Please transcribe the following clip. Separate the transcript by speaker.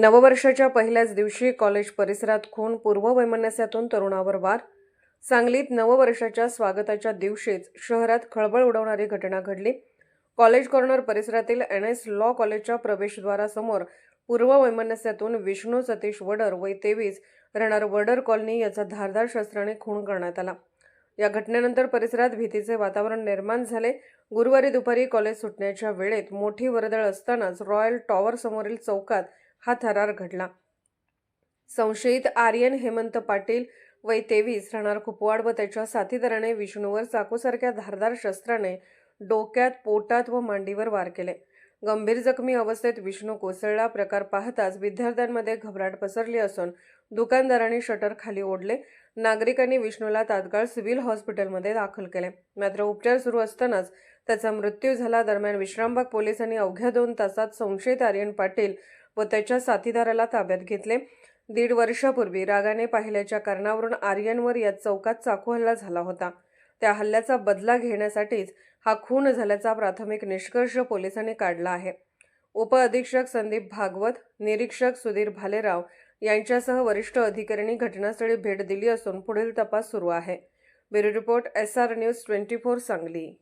Speaker 1: नववर्षाच्या पहिल्याच दिवशी कॉलेज परिसरात खून, पूर्ववैमनस्यातून तरुणावर वार. सांगलीत नववर्षाच्या स्वागताच्या दिवशीच शहरात खळबळ उडवणारी घटना घडली. कॉलेज कॉर्नर परिसरातील NS लॉ कॉलेजच्या प्रवेशद्वारासमोर पूर्ववैमनस्यातून विष्णू सतीश वडर वय 23 राहणार वडर कॉलनी याचा धारदार शस्त्राने खून करण्यात आला. या घटनेनंतर परिसरात भीतीचे वातावरण निर्माण झाले. गुरुवारी दुपारी कॉलेज सुटण्याच्या वेळेत मोठी वर्दळ असतानाच रॉयल टॉवर समोरील चौकात हा थरार घडला. संशयित आर्यन हेमंत पाटील वय 23 राहणार कुपवाड व त्याच्या साथीदाराने विष्णूवर चाकूसारख्या धारदार शस्त्राने डोक्यात, पोटात व मांडीवर वार केले. गंभीर जखमी अवस्थेत विष्णू कोसळला. प्रकार पाहताच विद्यार्थ्यांमध्ये घबराट पसरली असून दुकानदारांनी शटर खाली ओढले. नागरिकांनी विष्णूला तात्काळ सिव्हिल हॉस्पिटलमध्ये दाखल केले, मात्र उपचार सुरू असतानाच त्याचा मृत्यू झाला. दरम्यान विश्रामबाग पोलिसांनी अवघ्या 2 तासात संशयित आर्यन पाटील व त्याच्या साथीदाराला ताब्यात घेतले. 1.5 वर्षापूर्वी रागाने पाहिल्याच्या कारणावरून आर्यनवर या चौकात चाकू हल्ला झाला होता. त्या हल्ल्याचा बदला घेण्यासाठीच हा खून झाल्याचा प्राथमिक निष्कर्ष पोलिसांनी काढला आहे. उपअधीक्षक संदीप भागवत, निरीक्षक सुधीर भालेराव यांच्यासह वरिष्ठ अधिकाऱ्यांनी घटनास्थळी भेट दिली असून पुढील तपास सुरू आहे. Bureau report SR news 24 Sangli.